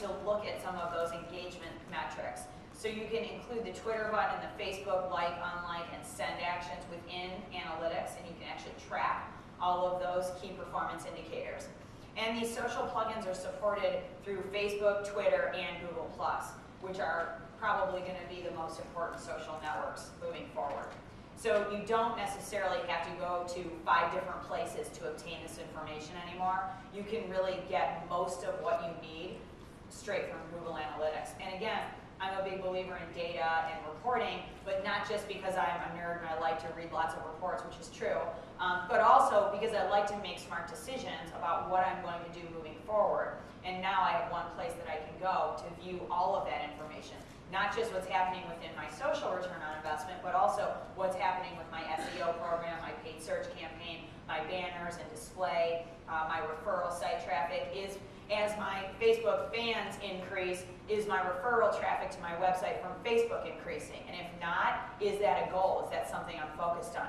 you to look at some of those engagement metrics. So you can include the Twitter button, the Facebook like, unlike, and send actions within analytics, and you can actually track all of those key performance indicators. And these social plugins are supported through Facebook, Twitter, and Google+, which are probably going to be the most important social networks moving forward. So you don't necessarily have to go to 5 different places to obtain this information anymore. You can really get most of what you need straight from Google Analytics. And again, I'm a big believer in data and reporting, but not just because I'm a nerd and I like to read lots of reports, which is true, but also because I like to make smart decisions about what I'm going to do moving forward. And now I have one place that I can go to view all of that information. Not just what's happening within my social return on investment, but also what's happening with my SEO program, my paid search campaign, my banners and display, my referral site traffic. As my Facebook fans increase, is my referral traffic to my website from Facebook increasing? And if not, is that a goal? Is that something I'm focused on?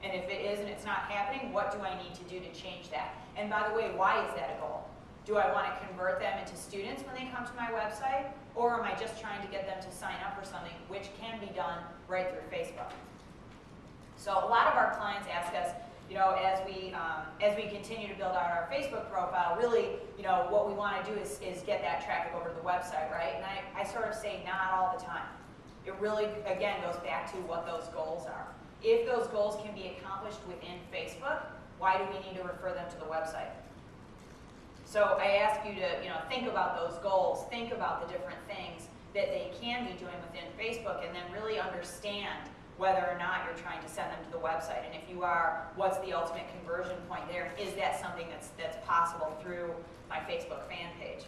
And if it is and it's not happening, what do I need to do to change that? And by the way, why is that a goal? Do I want to convert them into students when they come to my website? Or am I just trying to get them to sign up for something, which can be done right through Facebook? So a lot of our clients ask us, as we continue to build out our Facebook profile, really, what we want to do is get that traffic over to the website, right? And I sort of say not all the time. It really, again, goes back to what those goals are. If those goals can be accomplished within Facebook, why do we need to refer them to the website? So I ask you to, think about those goals, think about the different things that they can be doing within Facebook, and then really understand whether or not you're trying to send them to the website. And if you are, what's the ultimate conversion point there? Is that something that's possible through my Facebook fan page?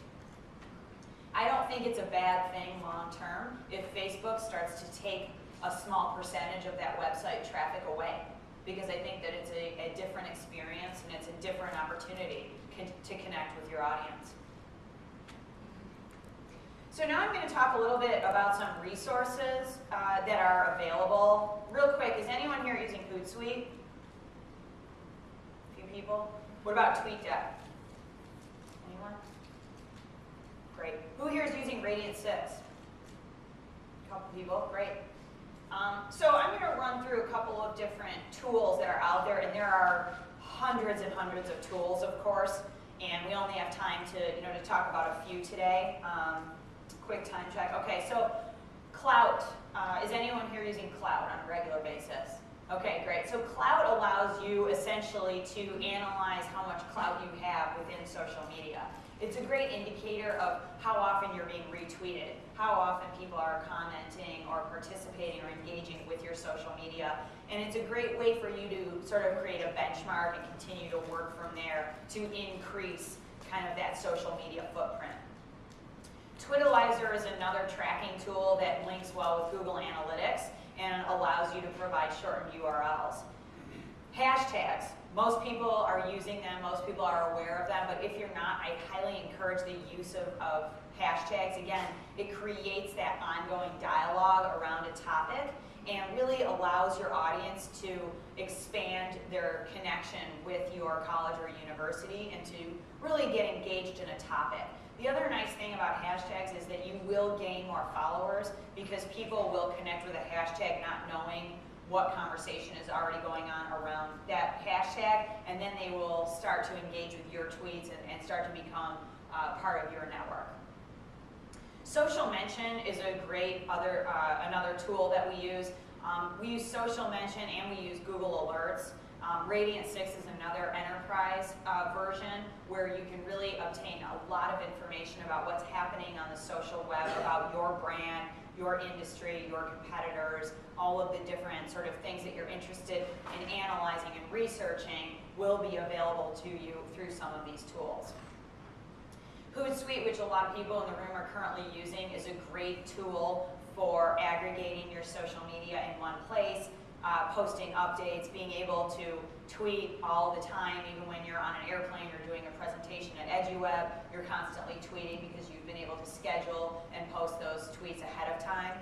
I don't think it's a bad thing long term if Facebook starts to take a small percentage of that website traffic away, because I think that it's a different experience and it's a different opportunity to connect with your audience. So now I'm going to talk a little bit about some resources that are available. Real quick, is anyone here using Hootsuite? A few people? What about TweetDeck? Anyone? Great. Who here is using Radiant 6? A couple people, great. So I'm going to run through a couple of different tools that are out there, and there are hundreds and hundreds of tools, of course, and we only have time to talk about a few today. Quick time check. Okay, so Clout. Is anyone here using Clout on a regular basis? Okay, great. So Clout allows you essentially to analyze how much clout you have within social media. It's a great indicator of how often you're being retweeted, how often people are commenting or participating or engaging with your social media. And it's a great way for you to sort of create a benchmark and continue to work from there to increase kind of that social media footprint. Twitalizer is another tracking tool that links well with Google Analytics and allows you to provide shortened URLs. Hashtags. Most people are using them, most people are aware of them, but if you're not, I highly encourage the use of hashtags. Again, it creates that ongoing dialogue around a topic and really allows your audience to expand their connection with your college or university and to really get engaged in a topic. The other nice thing about hashtags is that you will gain more followers because people will connect with a hashtag not knowing what conversation is already going on around that hashtag, and then they will start to engage with your tweets and start to become part of your network. Social Mention is a great another tool that we use. We use Social Mention and we use Google Alerts. Radiant 6 is another enterprise version where you can really obtain a lot of information about what's happening on the social web, about your brand, your industry, your competitors, all of the different sort of things that you're interested in analyzing and researching will be available to you through some of these tools. Hootsuite, which a lot of people in the room are currently using, is a great tool for aggregating your social media in one place, posting updates, being able to tweet all the time, even when you're on an airplane or doing a presentation at EduWeb, you're constantly tweeting because you've been able to schedule and post those tweets ahead of time.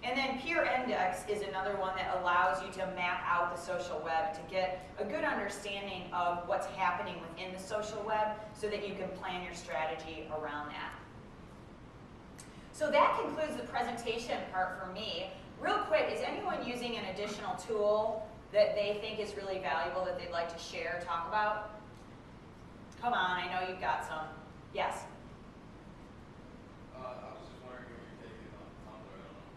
And then Peer Index is another one that allows you to map out the social web to get a good understanding of what's happening within the social web so that you can plan your strategy around that. So that concludes the presentation part for me. Real quick, is anyone using an additional tool that they think is really valuable that they'd like to share, talk about? Come on, I know you've got some. Yes? I was just wondering what you're taking on Tumblr. I don't know if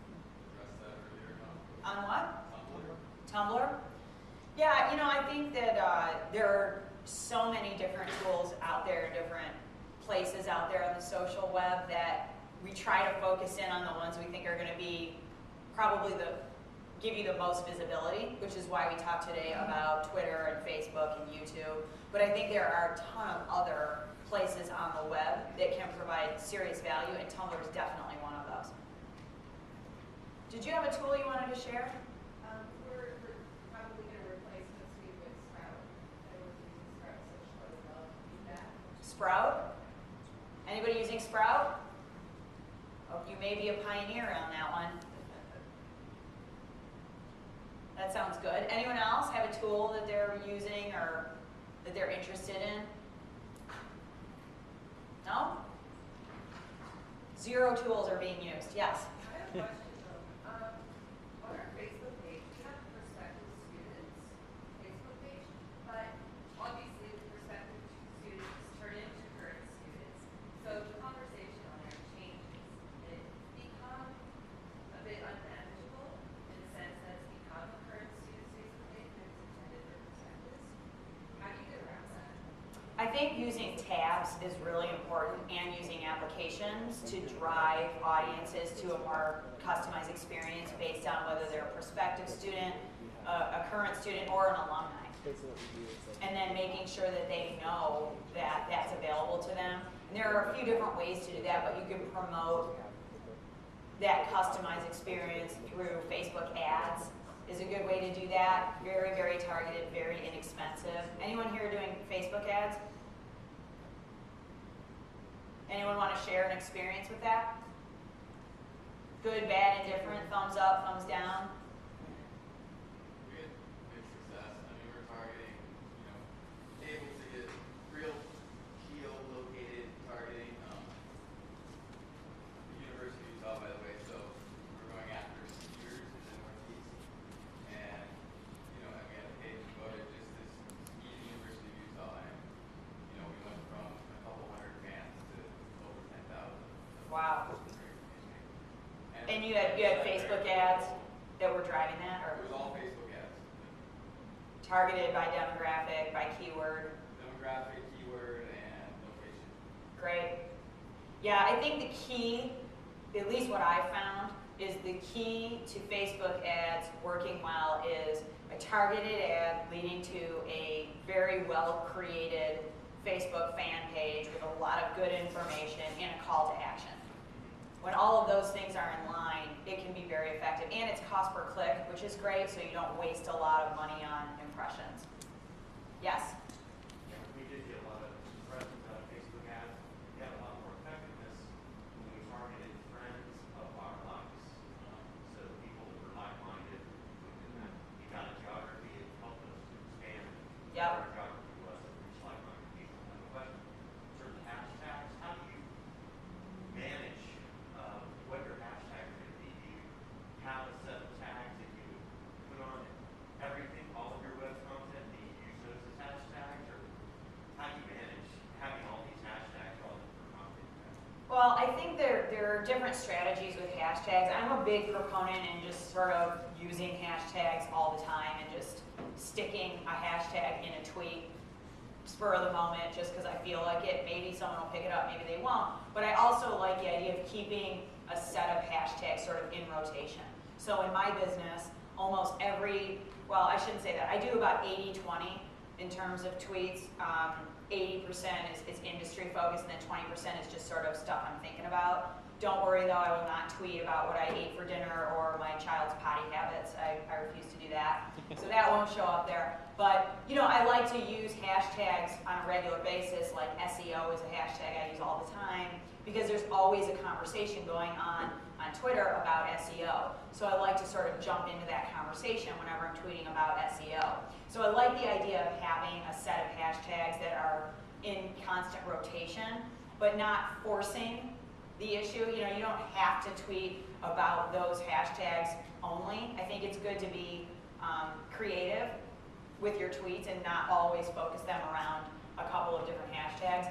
you addressed that earlier. On what? Tumblr. Tumblr? Yeah, you know, I think that there are so many different tools out there, different places out there on the social web that we try to focus in on the ones we think are going to be probably give you the most visibility, which is why we talked today about Twitter and Facebook and YouTube. But I think there are a ton of other places on the web that can provide serious value, and Tumblr is definitely one of those. Did you have a tool you wanted to share? We're probably going to replace Hootsuite with Sprout. I was using Sprout Social as well. Feedback. Sprout? Anybody using Sprout? Oh, you may be a pioneer on that one. That sounds good. Anyone else have a tool that they're using or that they're interested in? No? 0 tools are being used. Yes? I have a question though. On our Facebook page, we have prospective students Facebook page, but obviously the prospective students turn into current students. So the conversation on there changes. It becomes a bit unmanageable in the sense that it's become a current student's Facebook page and it's intended for prospectives. How do you get around that? I think using tabs is really important, and using applications to drive audiences to a more customized experience based on whether they're a prospective student, a current student, or an alumni. And then making sure that they know that that's available to them. And there are a few different ways to do that, but you can promote that customized experience through Facebook ads is a good way to do that. Very, very targeted, very inexpensive. Anyone here doing Facebook ads? Anyone want to share an experience with that? Good, bad, indifferent, thumbs up, thumbs down? We had big success. I mean, we're targeting, able to get real geo-located targeting. The University of Utah, by the way, so we're going after skiers in the Northeast. And, and we had a page devoted just to ski at the University of Utah. And, we went from a couple hundred fans to over 10,000. Wow. It was great. And you had Facebook ads that were driving that, or It was all Facebook ads. targeted by demographic, by keyword? Demographic, keyword, and location. Great. Yeah, I think the key, at least what I found, is the key to Facebook ads working well is a targeted ad leading to a very well-created Facebook fan page with a lot of good information and a call to action. When all of those things are in line, it can be very effective. And it's cost per click, which is great, so you don't waste a lot of money on impressions. Yes? Yeah, we did get a lot of impressions out of Facebook ads. We had a lot more effectiveness when we targeted friends of our lives. So people that were like-minded, we got a geography, it helped us to expand Yep. our geography was to reach like-minded people. I have a question. In terms of hashtags, how do you manage what your hashtags are going to be? Do you have a set of tags that you put on everything, all of your web content? Do you use those as hashtags, or how do you manage having all these hashtags relevant for content? Well, I think there are different strategies with hashtags. I'm a big proponent in just sort of using hashtags all the time and just sticking a hashtag in a tweet spur of the moment just because I feel like it. Maybe someone will pick it up, maybe they won't. But I also like the idea of keeping a set of hashtags sort of in rotation. So in my business, almost every, well, I shouldn't say that. I do about 80-20 in terms of tweets. 80% is industry focused, and then 20% is just sort of stuff I'm thinking about. Don't worry though, I will not tweet about what I ate for dinner or my child's potty habits. I refuse to do that. So that won't show up there. But, I like to use hashtags on a regular basis, like SEO is a hashtag I use all the time, because there's always a conversation going on Twitter about SEO. So I like to sort of jump into that conversation whenever I'm tweeting about SEO. So I like the idea of having a set of hashtags that are in constant rotation, but not forcing the issue. You know, you don't have to tweet about those hashtags only. I think it's good to be creative with your tweets and not always focus them around a couple of different hashtags.